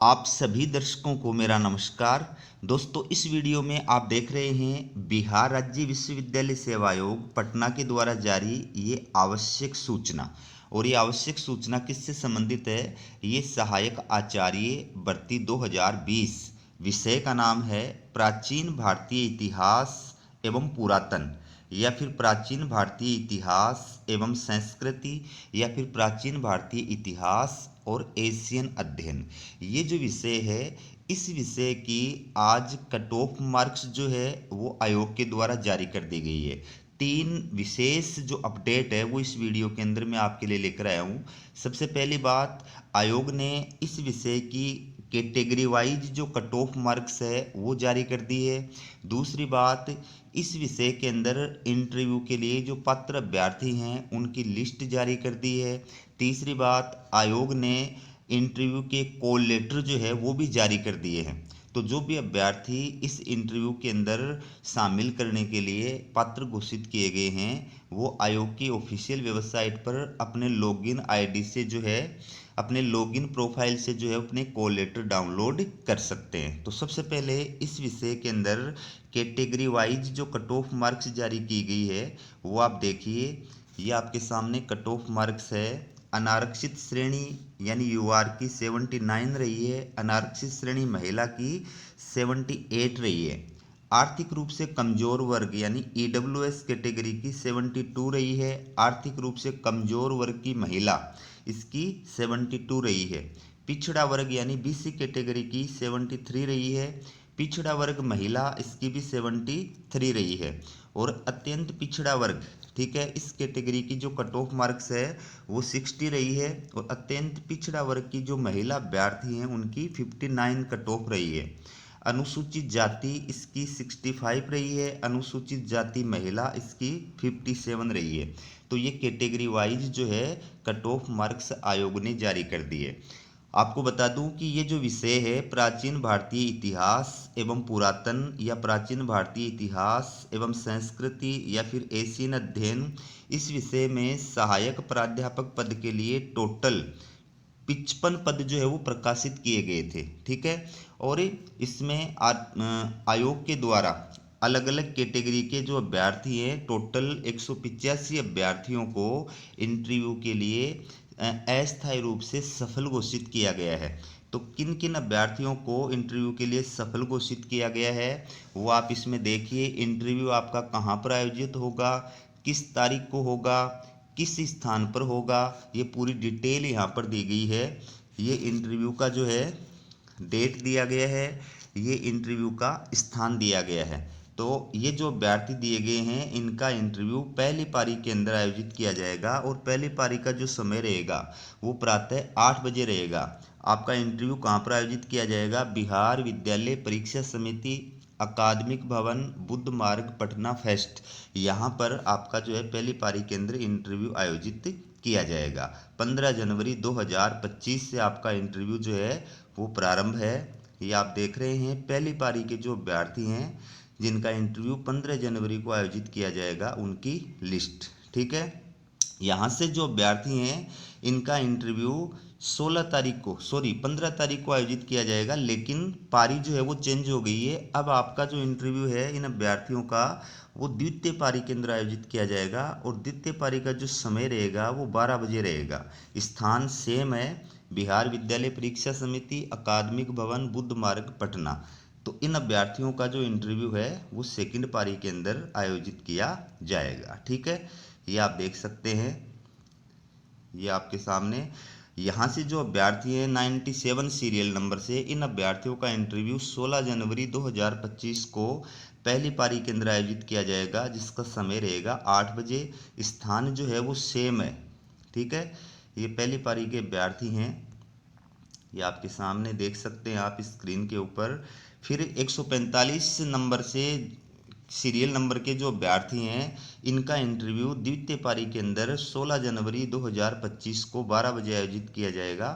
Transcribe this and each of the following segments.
आप सभी दर्शकों को मेरा नमस्कार। दोस्तों, इस वीडियो में आप देख रहे हैं बिहार राज्य विश्वविद्यालय सेवा आयोग पटना के द्वारा जारी ये आवश्यक सूचना। और ये आवश्यक सूचना किससे संबंधित है? ये सहायक आचार्य भर्ती 2020। विषय का नाम है प्राचीन भारतीय इतिहास एवं पुरातन, या फिर प्राचीन भारतीय इतिहास एवं संस्कृति, या फिर प्राचीन भारतीय इतिहास और एशियन अध्ययन। ये जो विषय है, इस विषय की आज कट ऑफ मार्क्स जो है वो आयोग के द्वारा जारी कर दी गई है। तीन विशेष जो अपडेट है वो इस वीडियो के अंदर मैं आपके लिए लेकर आया हूँ। सबसे पहली बात, आयोग ने इस विषय की कैटेगरी वाइज जो कट ऑफ मार्क्स है वो जारी कर दी है। दूसरी बात, इस विषय के अंदर इंटरव्यू के लिए जो पात्र अभ्यर्थी हैं उनकी लिस्ट जारी कर दी है। तीसरी बात, आयोग ने इंटरव्यू के कॉल लेटर जो है वो भी जारी कर दिए हैं। तो जो भी अभ्यर्थी इस इंटरव्यू के अंदर शामिल करने के लिए पात्र घोषित किए गए हैं वो आयोग की ऑफिशियल वेबसाइट पर अपने लॉगिन आईडी से जो है, अपने लॉगिन प्रोफाइल से जो है अपने कॉल लेटर डाउनलोड कर सकते हैं। तो सबसे पहले इस विषय के अंदर कैटेगरी वाइज जो कट ऑफ मार्क्स जारी की गई है वो आप देखिए। ये आपके सामने कट ऑफ मार्क्स है। अनारक्षित श्रेणी यानी यूआर की 79 रही है। अनारक्षित श्रेणी महिला की 78 रही है। आर्थिक रूप से कमजोर वर्ग यानी ईडब्ल्यूएस कैटेगरी की 72 रही है। आर्थिक रूप से कमजोर वर्ग की महिला, इसकी 72 रही है। पिछड़ा वर्ग यानी बीसी कैटेगरी की 73 रही है। पिछड़ा वर्ग महिला, इसकी भी 73 रही है। और अत्यंत पिछड़ा वर्ग, ठीक है, इस कैटेगरी की जो कट ऑफ मार्क्स है वो 60 रही है। और अत्यंत पिछड़ा वर्ग की जो महिला अभ्यर्थी हैं उनकी 59 कट ऑफ रही है। अनुसूचित जाति, इसकी 65 रही है। अनुसूचित जाति महिला, इसकी 57 रही है। तो ये कैटेगरी वाइज जो है कट ऑफ मार्क्स आयोग ने जारी कर दिए। आपको बता दूं कि ये जो विषय है प्राचीन भारतीय इतिहास एवं पुरातन, या प्राचीन भारतीय इतिहास एवं संस्कृति, या फिर एशियन अध्ययन, इस विषय में सहायक प्राध्यापक पद के लिए टोटल 55 पद जो है वो प्रकाशित किए गए थे। ठीक है। और इसमें आयोग के द्वारा अलग अलग कैटेगरी के जो अभ्यर्थी हैं, टोटल 185 अभ्यर्थियों को इंटरव्यू के लिए अस्थायी रूप से सफल घोषित किया गया है। तो किन किन अभ्यर्थियों को इंटरव्यू के लिए सफल घोषित किया गया है वो आप इसमें देखिए। इंटरव्यू आपका कहाँ पर आयोजित होगा, किस तारीख को होगा, किस स्थान पर होगा, ये पूरी डिटेल यहाँ पर दी गई है। ये इंटरव्यू का जो है डेट दिया गया है, ये इंटरव्यू का स्थान दिया गया है। तो ये जो अभ्यर्थी दिए गए हैं इनका इंटरव्यू पहली पारी के अंदर आयोजित किया जाएगा। और पहली पारी का जो समय रहेगा वो प्रातः 8 बजे रहेगा। आपका इंटरव्यू कहाँ पर आयोजित किया जाएगा? बिहार विद्यालय परीक्षा समिति, अकादमिक भवन, बुद्ध मार्ग, पटना फेस्ट। यहाँ पर आपका जो है पहली पारी के अंदर इंटरव्यू आयोजित किया जाएगा। 15 जनवरी 2025 से आपका इंटरव्यू जो है वो प्रारंभ है। ये आप देख रहे हैं पहली पारी के जो अभ्यर्थी हैं जिनका इंटरव्यू 15 जनवरी को आयोजित किया जाएगा उनकी लिस्ट। ठीक है। यहाँ से जो अभ्यर्थी हैं इनका इंटरव्यू 16 तारीख को, सॉरी 15 तारीख को आयोजित किया जाएगा। लेकिन पारी जो है वो चेंज हो गई है। अब आपका जो इंटरव्यू है इन अभ्यर्थियों का वो द्वितीय पारी के अंदर आयोजित किया जाएगा। और द्वितीय पारी का जो समय रहेगा वो 12 बजे रहेगा। स्थान सेम है, बिहार विद्यालय परीक्षा समिति, अकादमिक भवन, बुद्ध मार्ग, पटना। तो इन अभ्यर्थियों का जो इंटरव्यू है वो सेकंड पारी के अंदर आयोजित किया जाएगा। ठीक है। ये आप देख सकते हैं, ये आपके सामने। यहाँ से जो अभ्यर्थी हैं 97 सीरियल नंबर से, इन अभ्यर्थियों का इंटरव्यू 16 जनवरी 2025 को पहली पारी के अंदर आयोजित किया जाएगा, जिसका समय रहेगा 8 बजे। स्थान जो है वो सेम है। ठीक है। ये पहली पारी के अभ्यर्थी हैं, ये आपके सामने देख सकते हैं आप स्क्रीन के ऊपर। फिर 145 नंबर से सीरियल नंबर के जो अभ्यर्थी हैं इनका इंटरव्यू द्वितीय पारी के अंदर 16 जनवरी 2025 को 12 बजे आयोजित किया जाएगा।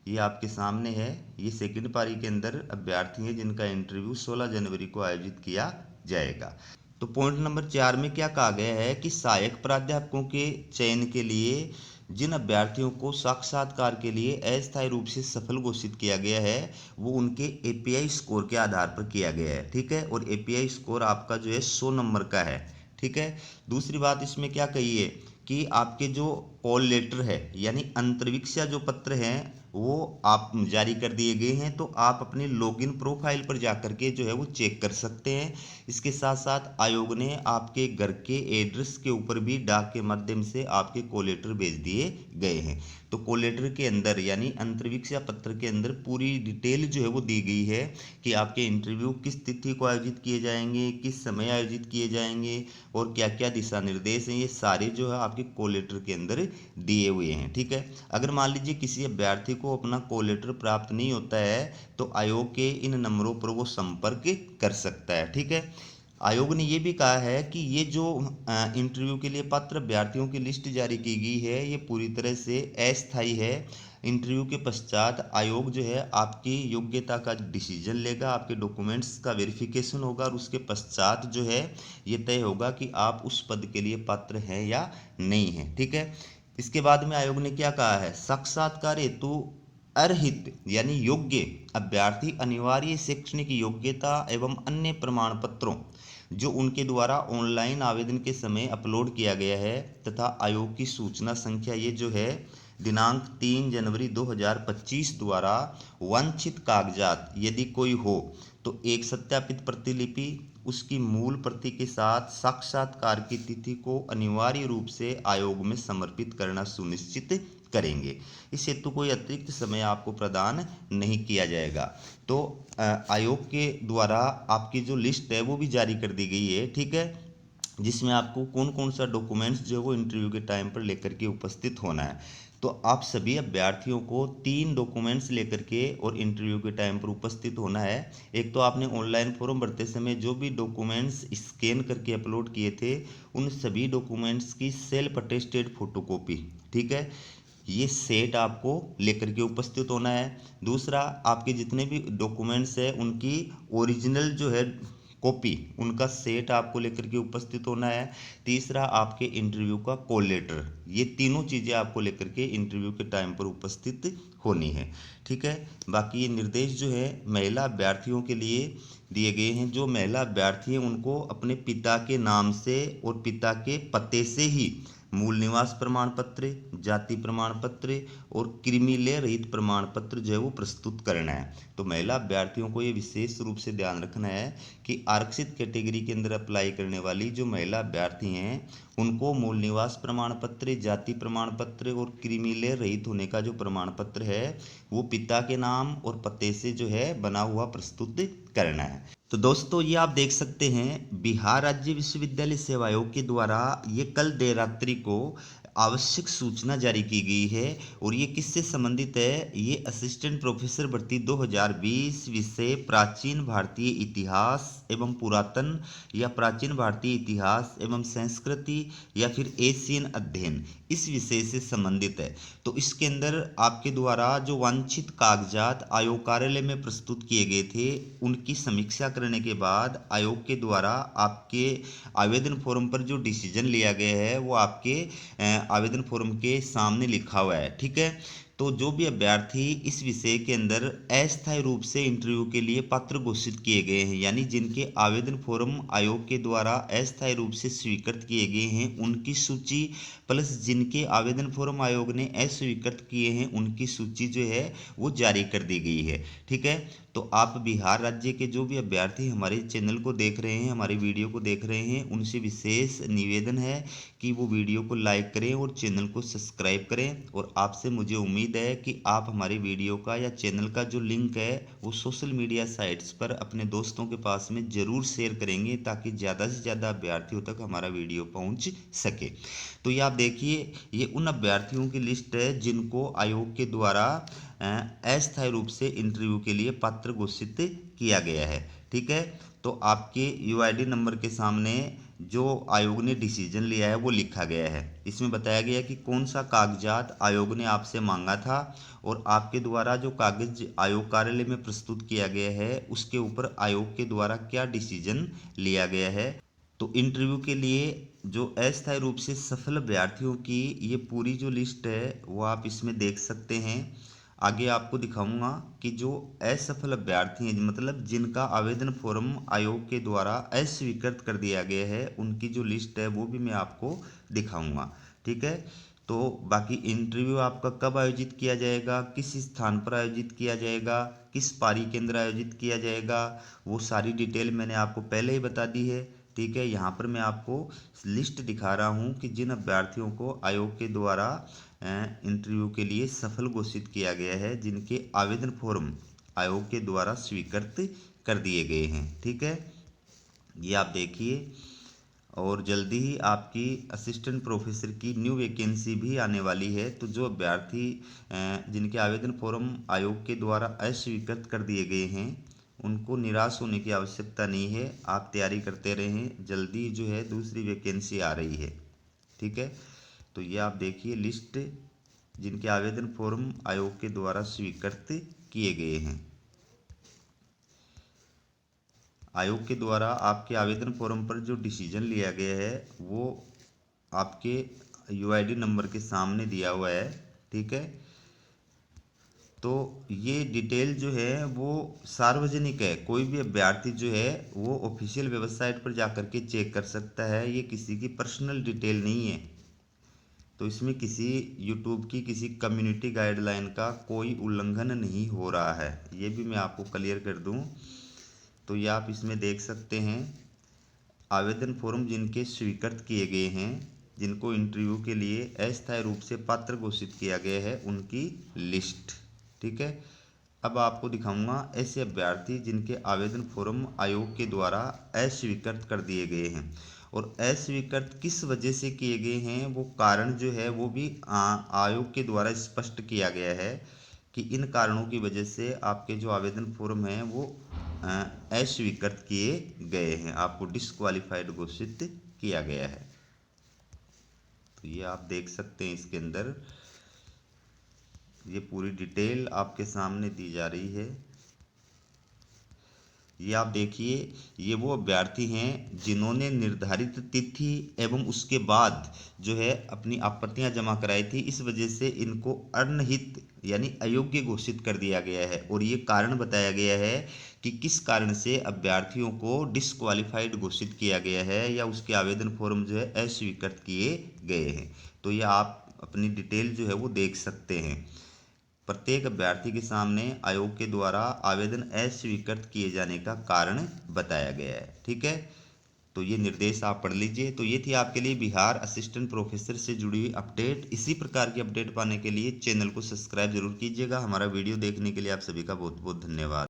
ये आपके सामने है। ये सेकंड पारी के अंदर अभ्यर्थी हैं जिनका इंटरव्यू 16 जनवरी को आयोजित किया जाएगा। तो पॉइंट नंबर 4 में क्या कहा गया है कि सहायक प्राध्यापकों के चयन के लिए जिन अभ्यर्थियों को साक्षात्कार के लिए अस्थायी रूप से सफल घोषित किया गया है वो उनके एपीआई स्कोर के आधार पर किया गया है, ठीक है। और एपीआई स्कोर आपका जो है 100 नंबर का है, ठीक है। दूसरी बात इसमें क्या कही है कि आपके जो कॉल लेटर है यानी अंतर्विक्षा जो पत्र हैं वो आप जारी कर दिए गए हैं, तो आप अपने लॉगिन प्रोफाइल पर जाकर के जो है वो चेक कर सकते हैं। इसके साथ साथ आयोग ने आपके घर के एड्रेस के ऊपर भी डाक के माध्यम से आपके कॉल लेटर भेज दिए गए हैं। तो कॉल लेटर के अंदर यानी अंतर्विक्षा पत्र के अंदर पूरी डिटेल जो है वो दी गई है कि आपके इंटरव्यू किस तिथि को आयोजित किए जाएंगे, किस समय आयोजित किए जाएंगे और क्या क्या दिशा निर्देश हैं, ये सारे जो है आपके कॉल लेटर के अंदर दिए हुए हैं, ठीक है। अगर मान लीजिए किसी अभ्यर्थी को अपना कॉल लेटर प्राप्त नहीं होता है तो आयोग के इन नंबरों पर वो संपर्क कर सकता है, ठीक है। आयोग ने ये भी कहा है कि ये जो इंटरव्यू के लिए पात्र अभ्यर्थियों की लिस्ट जारी की गई है ये पूरी तरह से अस्थायी है। इंटरव्यू के पश्चात आयोग जो है आपकी योग्यता का डिसीजन लेगा, आपके डॉक्यूमेंट्स का वेरिफिकेशन होगा और उसके पश्चात जो है ये तय होगा कि आप उस पद के लिए पात्र हैं या नहीं हैं, ठीक है। इसके बाद में आयोग ने क्या कहा है, साक्षात्कार हेतु अर्हित यानी योग्य अभ्यर्थी अनिवार्य शैक्षणिक योग्यता एवं अन्य प्रमाण पत्रों जो उनके द्वारा ऑनलाइन आवेदन के समय अपलोड किया गया है तथा आयोग की सूचना संख्या ये जो है दिनांक 3 जनवरी 2025 द्वारा वांछित कागजात यदि कोई हो तो एक सत्यापित प्रतिलिपि उसकी मूल प्रति के साथ साक्षात्कार की तिथि को अनिवार्य रूप से आयोग में समर्पित करना सुनिश्चित करेंगे। इस हेतु कोई अतिरिक्त समय आपको प्रदान नहीं किया जाएगा। तो आयोग के द्वारा आपकी जो लिस्ट है वो भी जारी कर दी गई है, ठीक है, जिसमें आपको कौन कौन सा डॉक्यूमेंट्स जो है वो इंटरव्यू के टाइम पर लेकर के उपस्थित होना है। तो आप सभी अभ्यर्थियों को 3 डॉक्यूमेंट्स लेकर के और इंटरव्यू के टाइम पर उपस्थित होना है। एक तो आपने ऑनलाइन फॉर्म भरते समय जो भी डॉक्यूमेंट्स स्कैन करके अपलोड किए थे उन सभी डॉक्यूमेंट्स की सेल्फ अटेस्टेड फोटोकॉपी, ठीक है, ये सेट आपको लेकर के उपस्थित होना है। दूसरा, आपके जितने भी डॉक्यूमेंट्स हैं उनकी ओरिजिनल जो है कॉपी उनका सेट आपको लेकर के उपस्थित होना है। तीसरा, आपके इंटरव्यू का कॉल लेटर, ये तीनों चीज़ें आपको लेकर के इंटरव्यू के टाइम पर उपस्थित होनी है, ठीक है। बाकी ये निर्देश जो है महिला अभ्यर्थियों के लिए दिए गए हैं। जो महिला अभ्यर्थी हैं उनको अपने पिता के नाम से और पिता के पते से ही मूल निवास प्रमाण पत्र, जाति प्रमाण पत्र और क्रिमिलेयर रहित प्रमाण पत्र जो है वो प्रस्तुत करना है। तो महिला अभ्यर्थियों को ये विशेष रूप से ध्यान रखना है कि आरक्षित कैटेगरी के अंदर अप्लाई करने वाली जो महिला अभ्यर्थी हैं उनको मूल निवास प्रमाण पत्र, जाति प्रमाण पत्र और क्रिमिलेयर रहित होने का जो प्रमाण पत्र है वो पिता के नाम और पते से जो है बना हुआ प्रस्तुत करना है। तो दोस्तों ये आप देख सकते हैं बिहार राज्य विश्वविद्यालय सेवा आयोग के द्वारा ये कल देर रात्रि को आवश्यक सूचना जारी की गई है और ये किससे संबंधित है, ये असिस्टेंट प्रोफेसर भर्ती 2020 विषय प्राचीन भारतीय इतिहास एवं पुरातन या प्राचीन भारतीय इतिहास एवं संस्कृति या फिर एशियन अध्ययन, इस विषय से संबंधित है। तो इसके अंदर आपके द्वारा जो वांछित कागजात आयोग कार्यालय में प्रस्तुत किए गए थे उनकी समीक्षा करने के बाद आयोग के द्वारा आपके आवेदन फॉर्म पर जो डिसीजन लिया गया है वो आपके आवेदन फॉर्म के सामने लिखा हुआ है, ठीक है। तो जो भी अभ्यर्थी इस विषय के अंदर अस्थायी रूप से इंटरव्यू के लिए पात्र घोषित किए गए हैं यानी जिनके आवेदन फॉर्म आयोग के द्वारा अस्थायी रूप से स्वीकृत किए गए हैं उनकी सूची प्लस जिनके आवेदन फॉर्म आयोग ने अस्वीकृत किए हैं उनकी सूची जो है वो जारी कर दी गई है, ठीक है। तो आप बिहार राज्य के जो भी अभ्यर्थी हमारे चैनल को देख रहे हैं, हमारे वीडियो को देख रहे हैं, उनसे विशेष निवेदन है कि वो वीडियो को लाइक करें और चैनल को सब्सक्राइब करें। और आपसे मुझे उम्मीद है कि आप हमारे वीडियो का या चैनल का जो लिंक है वो सोशल मीडिया साइट्स पर अपने दोस्तों के पास में ज़रूर शेयर करेंगे ताकि ज़्यादा से ज़्यादा अभ्यर्थियों तक हमारा वीडियो पहुंच सके। तो ये आप देखिए ये उन अभ्यर्थियों की लिस्ट है जिनको आयोग के द्वारा अस्थायी रूप से इंटरव्यू के लिए पात्र घोषित किया गया है, ठीक है। तो आपके यूआईडी नंबर के सामने जो आयोग ने डिसीजन लिया है वो लिखा गया है। इसमें बताया गया है कि कौन सा कागजात आयोग ने आपसे मांगा था और आपके द्वारा जो कागज आयोग कार्यालय में प्रस्तुत किया गया है उसके ऊपर आयोग के द्वारा क्या डिसीजन लिया गया है। तो इंटरव्यू के लिए जो अस्थायी रूप से सफल अभ्यर्थियों की ये पूरी जो लिस्ट है वो आप इसमें देख सकते हैं। आगे आपको दिखाऊंगा कि जो असफल अभ्यर्थी हैं, मतलब जिनका आवेदन फॉर्म आयोग के द्वारा अस्वीकृत कर दिया गया है, उनकी जो लिस्ट है वो भी मैं आपको दिखाऊंगा। ठीक है, तो बाकी इंटरव्यू आपका कब आयोजित किया जाएगा, किस स्थान पर आयोजित किया जाएगा, किस पारी केंद्र आयोजित किया जाएगा, वो सारी डिटेल मैंने आपको पहले ही बता दी है। ठीक है, यहाँ पर मैं आपको लिस्ट दिखा रहा हूँ कि जिन अभ्यर्थियों को आयोग के द्वारा इंटरव्यू के लिए सफल घोषित किया गया है, जिनके आवेदन फॉर्म आयोग के द्वारा स्वीकृत कर दिए गए हैं। ठीक है, ये आप देखिए, और जल्दी ही आपकी असिस्टेंट प्रोफेसर की न्यू वैकेंसी भी आने वाली है। तो जो अभ्यर्थी जिनके आवेदन फॉर्म आयोग के द्वारा अस्वीकृत कर दिए गए हैं, उनको निराश होने की आवश्यकता नहीं है, आप तैयारी करते रहें, जल्दी जो है दूसरी वैकेंसी आ रही है। ठीक है, तो ये आप देखिए लिस्ट जिनके आवेदन फॉर्म आयोग के द्वारा स्वीकृत किए गए हैं। आयोग के द्वारा आपके आवेदन फॉर्म पर जो डिसीजन लिया गया है वो आपके यूआईडी नंबर के सामने दिया हुआ है। ठीक है, तो ये डिटेल जो है वो सार्वजनिक है, कोई भी अभ्यर्थी जो है वो ऑफिशियल वेबसाइट पर जाकर के चेक कर सकता है, ये किसी की पर्सनल डिटेल नहीं है। तो इसमें किसी यूट्यूब की किसी कम्युनिटी गाइडलाइन का कोई उल्लंघन नहीं हो रहा है, ये भी मैं आपको क्लियर कर दूं। तो ये आप इसमें देख सकते हैं आवेदन फॉर्म जिनके स्वीकृत किए गए हैं, जिनको इंटरव्यू के लिए अस्थायी रूप से पात्र घोषित किया गया है, उनकी लिस्ट। ठीक है, अब आपको दिखाऊंगा ऐसे अभ्यर्थी जिनके आवेदन फॉर्म आयोग के द्वारा अस्वीकृत कर दिए गए हैं, और अस्वीकृत किस वजह से किए गए हैं वो कारण जो है वो भी आयोग के द्वारा स्पष्ट किया गया है कि इन कारणों की वजह से आपके जो आवेदन फॉर्म हैं वो अस्वीकृत किए गए हैं, आपको डिस्क्वालिफाइड घोषित किया गया है। तो ये आप देख सकते हैं, इसके अंदर ये पूरी डिटेल आपके सामने दी जा रही है। ये आप देखिए, ये वो अभ्यर्थी हैं जिन्होंने निर्धारित तिथि एवं उसके बाद जो है अपनी आपत्तियां जमा कराई थी, इस वजह से इनको अनहित यानी अयोग्य घोषित कर दिया गया है, और ये कारण बताया गया है कि किस कारण से अभ्यर्थियों को डिस्क्वालिफाइड घोषित किया गया है या उसके आवेदन फॉर्म जो है अस्वीकृत किए गए हैं। तो ये आप अपनी डिटेल जो है वो देख सकते हैं। प्रत्येक अभ्यर्थी के सामने आयोग के द्वारा आवेदन अस्वीकृत किए जाने का कारण बताया गया है। ठीक है, तो ये निर्देश आप पढ़ लीजिए। तो ये थी आपके लिए बिहार असिस्टेंट प्रोफेसर से जुड़ी हुई अपडेट। इसी प्रकार की अपडेट पाने के लिए चैनल को सब्सक्राइब जरूर कीजिएगा। हमारा वीडियो देखने के लिए आप सभी का बहुत बहुत धन्यवाद।